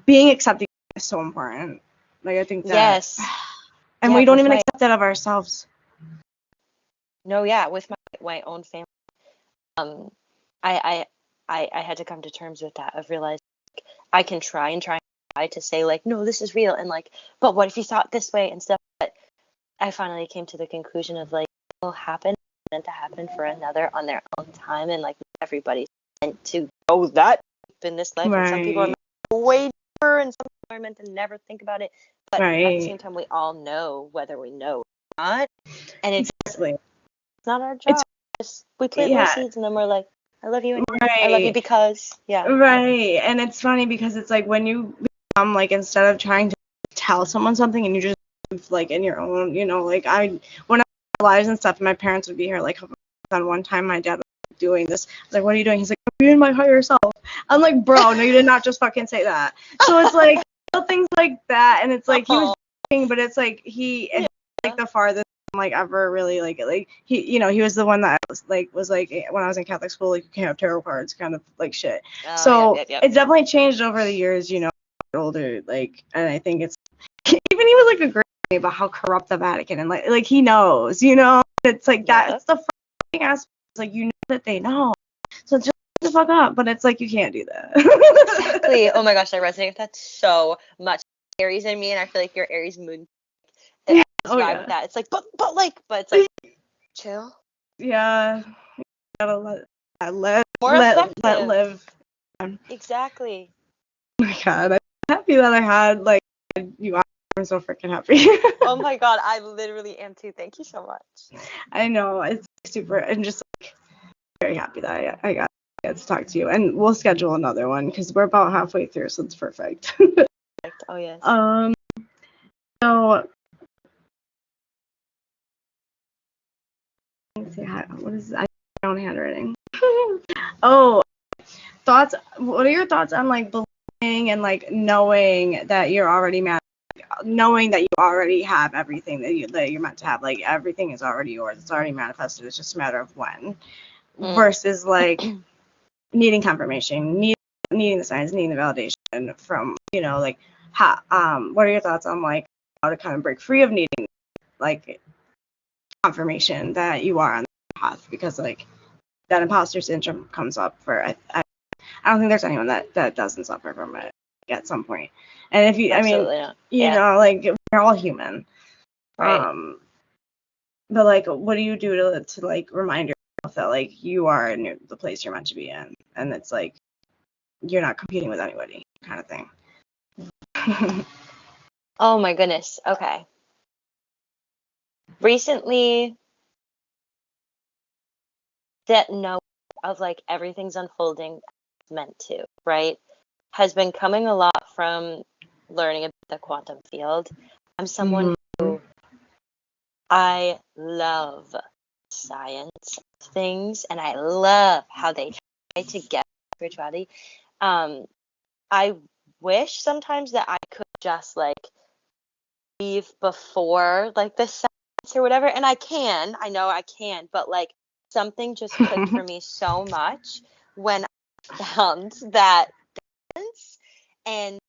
being accepting is so important. Like I think that And we don't even accept that of ourselves. No, yeah, with my own family, I had to come to terms with that, of realizing I can try to say like, no, this is real, and like, but what if you saw it this way and stuff. But I finally came to the conclusion of like, it will happen, meant to happen for another on their own time, and like everybody's meant to go that deep in this life, and some people are meant to go way deeper, and some people are meant to never think about it. But at the same time, we all know whether we know or not, and it's not our job. We plant those seeds, and then we're like, I love you, I love you because, Right. And it's funny because it's like when you become like, instead of trying to tell someone something and you just like in your own, you know, like when I was lives and stuff, and my parents would be here, like on one time my dad was doing this. I was like, what are you doing? He's like, I'm being my higher self. I'm like, bro, no, you did not just fucking say that. So it's like little things like that, and it's like he was joking, but it's like like the farthest like ever really like he, you know, he was the one that was like when I was in Catholic school, like you can't have tarot cards kind of like shit. It's definitely changed over the years, you know, older, like, and I think it's even he was like a great about how corrupt the Vatican, and like he knows, you know, it's like that's the fucking aspect. It's like, you know that they know, so just the fuck up, but it's like you can't do that. Exactly. Oh my gosh, I resonate with that so much. Aries in me, and I feel like your Aries moon vibe with that. It's like, but it's like, chill. Yeah, you gotta let live. Exactly. Oh my god, I'm happy that I had like you. I'm so freaking happy. Oh my god, I literally am too. Thank you so much. I know, it's super. I'm just like very happy that I got to talk to you, and we'll schedule another one because we're about halfway through, so it's perfect. Oh yes. So let's see, what is I own handwriting? Oh, thoughts. What are your thoughts on like believing and like knowing that you're already knowing that you already have everything that you're meant to have, like everything is already yours, it's already manifested, it's just a matter of when, versus like needing confirmation, needing the signs, needing the validation from, you know, like what are your thoughts on like how to kind of break free of needing like confirmation that you are on the path, because like that imposter syndrome comes up for I don't think there's anyone that doesn't suffer from it at some point. And if you, Absolutely I mean, not. you know, like we're all human. Right. But like, what do you do to like remind yourself that like you are in the place you're meant to be in, and it's like you're not competing with anybody, kind of thing. Oh my goodness. Okay. Recently, that note of like everything's unfolding as meant to, right, has been coming a lot from learning about the quantum field. I'm someone who I love science things, and I love how they try to get spirituality. I wish sometimes that I could just like leave before like the science or whatever, and I know I can, but like something just clicked for me so much when I found that dance, and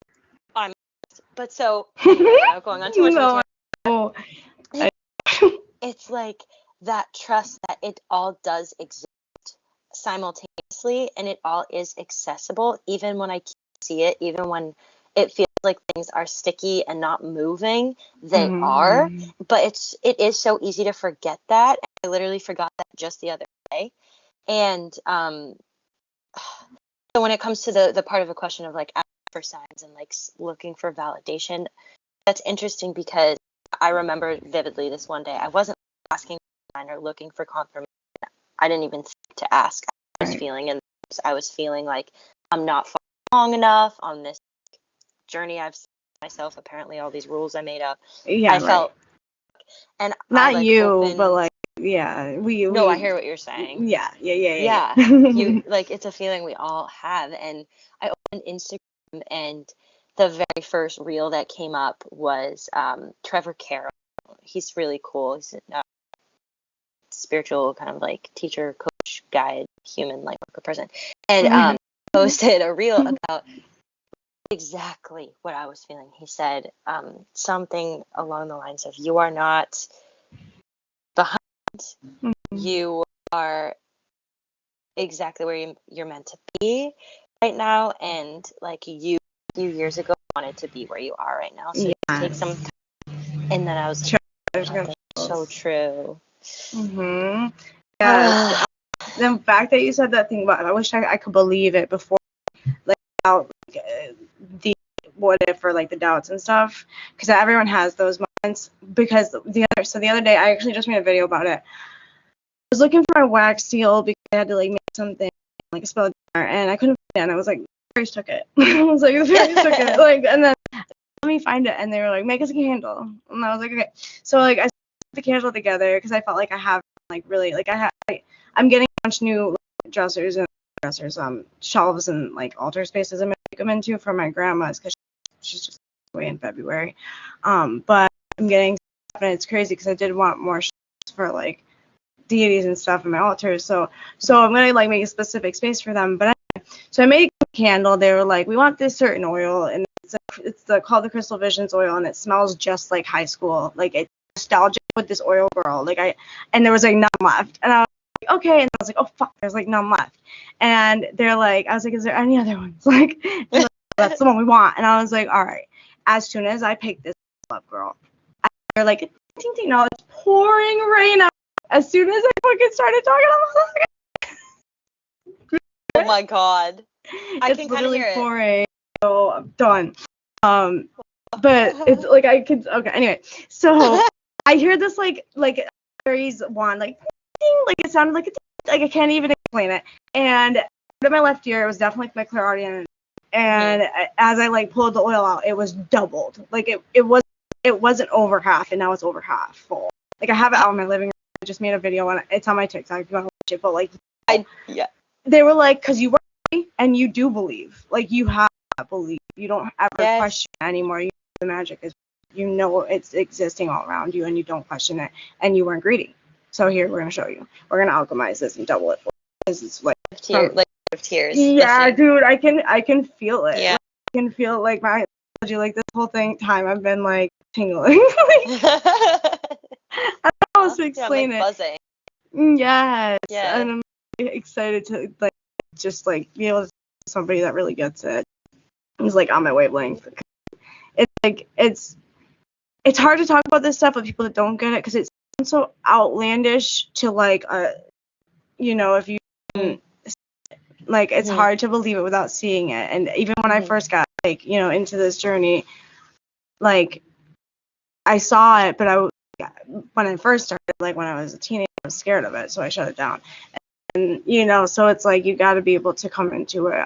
I'm but so anyway, without going on too much of a tangent, it's like that trust that it all does exist simultaneously, and it all is accessible, even when I can't see it, even when it feels like things are sticky and not moving. They are, but it is so easy to forget that. I literally forgot that just the other day. And so when it comes to the part of the question of like asking for signs and like looking for validation, that's interesting because I remember vividly this one day. I wasn't asking for a sign or looking for confirmation. I didn't even think to ask. I was feeling like I'm not far long enough on this journey I've set myself. Apparently, all these rules I made up. Yeah, I felt, and not I like you, but like we. No, I hear what you're saying. Yeah. You like, it's a feeling we all have, and I opened Instagram, and the very first reel that came up was Trevor Carroll. He's really cool. He's a spiritual kind of like teacher, coach, guide, human light worker person, and posted a reel about exactly what I was feeling. He said something along the lines of, you are not behind, you are exactly where you're meant to be right now, and like you a few years ago wanted to be where you are right now, so take some time. And then I was like, that's so true. Yes. The fact that you said that thing about, I wish I could believe it before, like, about the what if, or like the doubts and stuff, because everyone has those moments. Because the other day I actually just made a video about it. I was looking for my wax seal because I had to like make something like a spell jar, and I couldn't find it, and I was like, the fairies took it. I was like, the fairies took it, like, and then let me find it, and they were like, make us a candle, and I was like, okay. So like I put the candle together because I felt like I have like really like I'm getting a bunch of new like, dressers, shelves and like altar spaces I'm gonna take them into for my grandma's because she's just away in February. But I'm getting stuff, and it's crazy because I did want more shelves for like deities and stuff in my altar. So I'm gonna like make a specific space for them. But anyway, so I made a candle. They were like, we want this certain oil, and it's called the Crystal Visions oil, and it smells just like high school. Like it's nostalgic with this oil girl. And there was like none left, and I was like, okay, and I was like, oh fuck, there's like none left. And they're like, I was like, is there any other ones? Like, that's the one we want. And I was like, all right. As soon as I picked this up, girl, they're like, ting ting, no, it's pouring rain out. As soon as I fucking started talking, I was like, oh my god, I can kind of hear pouring. So I'm done. But it's like I could. Okay, anyway, so I hear this like fairies wand like ding, like it sounded like I can't even explain it. And in my left ear, it was definitely my clairaudient. And as I like pulled the oil out, it was doubled. Like it wasn't over half, and now it's over half full. Like I have it out in my living room. I just made a video on it. It's on my TikTok. If you want to watch it, but like, they were like, because you were and you do believe, like you have that belief. You don't ever question it anymore. You know the magic is, you know, it's existing all around you, and you don't question it, and you weren't greedy. So here we're gonna show you. We're gonna alchemize this and double it. This is like tears. Yeah, listening. Dude, I can feel it. Yeah. Like, I can feel like my energy. Like this whole time I've been like tingling. I don't know how to explain it. Buzzing. Yes. Yeah. And I'm excited to like just like be able to see somebody that really gets it. He's like on my wavelength. It's like it's hard to talk about this stuff with people that don't get it because it sounds so outlandish to like you know, if you like it's hard to believe it without seeing it. And even when I first got like, you know, into this journey, like I saw it, but when I first started, like when I was a teenager, I was scared of it, so I shut it down. And you know, so it's like you got to be able to come into it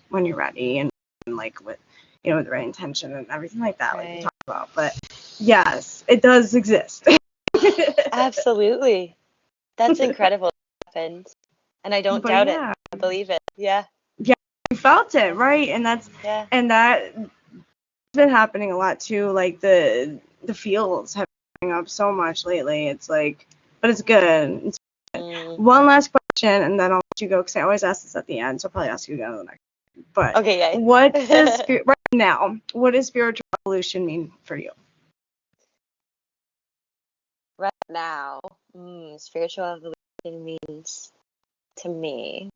when you're ready and like with, you know, with the right intention and everything like that, like we talked about. But yes, it does exist. Absolutely, that's incredible. It happened, and I don't doubt it. I believe it. Yeah. Yeah, you felt it, right? And that's and that's been happening a lot too. Like the fields have been going up so much lately. It's like, but it's good. It's good. One last question, and then I'll let you go because I always ask this at the end, so I'll probably ask you again on the next. But okay, what does right now? What does spiritual evolution mean for you? Right now, spiritual evolution means to me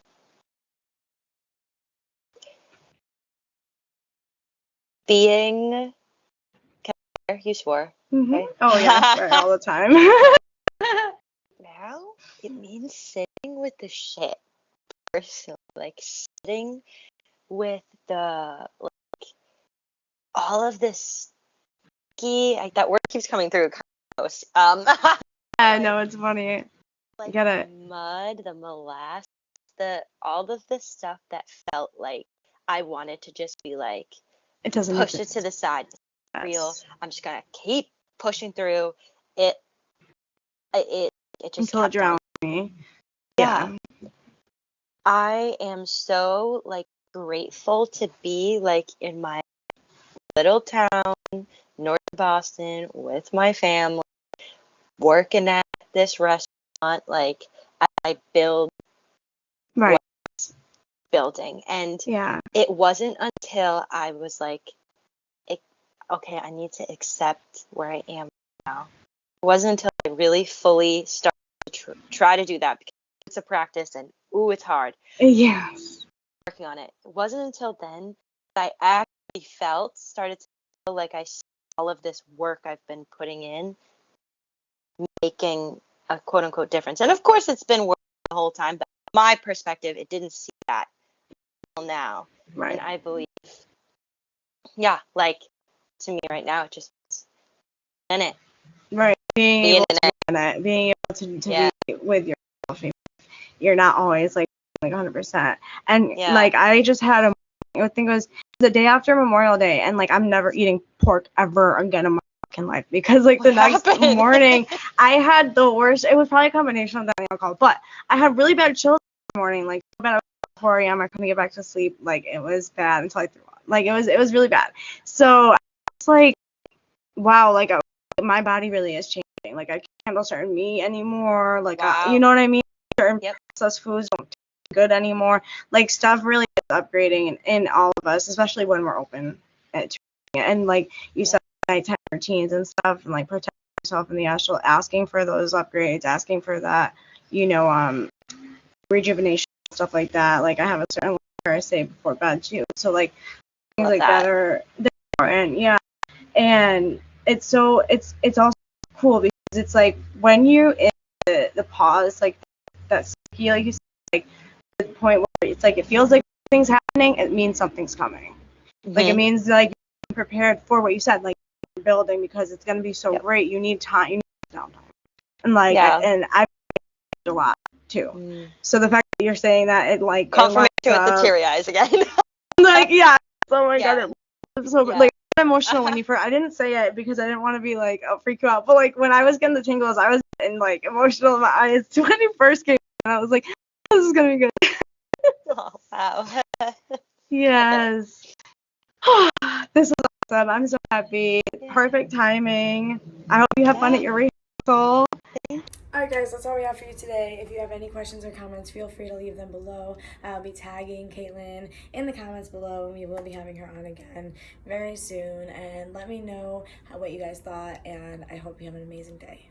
being. You swore. Mm-hmm. Okay. Oh yeah, right, all the time. Now it means sitting with the shit. Personally, like sitting with the like all of this that word keeps coming through. I know, it's funny. Like Get it. The mud, the molasses, all of the stuff that felt like I wanted to just be like, it doesn't push it to the side. It's real. I'm just gonna keep pushing through it. It just until it drowns me. Yeah. I am so like grateful to be like in my little town, north of Boston, with my family, working at this restaurant. Like I build building, and it wasn't until until I was like, okay, I need to accept where I am now. It wasn't until I really fully started to try to do that, because it's a practice and ooh, it's hard. Yes. Working on it. It wasn't until then that I actually started to feel like I saw all of this work I've been putting in, making a quote unquote difference. And of course, it's been working the whole time, but from my perspective, it didn't see that until now. Right. And I believe, yeah, like to me right now, it just in it. Right. Being Being able in to it. be in it, being able to Yeah. be with yourself. You're not always like 100%. And Yeah. like I just had I think it was the day after Memorial Day, and like I'm never eating pork ever again in my fucking life, because like the What next happened? morning I had the worst. It was probably a combination of that and alcohol, but I had really bad chills this morning, like so bad. I was at 4 a.m. I couldn't get back to sleep. Like it was bad until I threw up. Like it was really bad. So it's like, wow, like my body really is changing. Like I can't handle certain meat anymore. Like Wow. you know what I mean? Certain Yep. processed foods don't taste good anymore. Like stuff really is upgrading in all of us, especially when we're open to it. And like you said, nighttime routines and stuff, and like protect yourself in the astral, asking for those upgrades, asking for that, rejuvenation, stuff like that. Like I have a certain where I say before bed too. So like things like that are important. Yeah. And it's also cool because it's like when you in the pause, like that psyche, like you said, like the point where it's like it feels like things happening, it means something's coming. Like it means like you're prepared for what you said, like you're building, because it's gonna be so great. You need time, you need downtime. And like and I've a lot too. So the fact that you're saying that, it like confirmation with the teary eyes again. like yeah. Oh my god, it so like emotional when Uh-huh. you first. I didn't say it because I didn't want to be like, oh, freak you out. But like when I was getting the tingles, I was getting like emotional in my eyes when it first came, and I was like, this is gonna be good. Oh, wow. Yes. This is awesome. I'm so happy. Perfect timing. I hope you have fun at your rehearsal. Alright guys, that's all we have for you today. If you have any questions or comments, feel free to leave them below. I'll be tagging Caitlyn in the comments below, and we will be having her on again very soon. And let me know what you guys thought, and I hope you have an amazing day.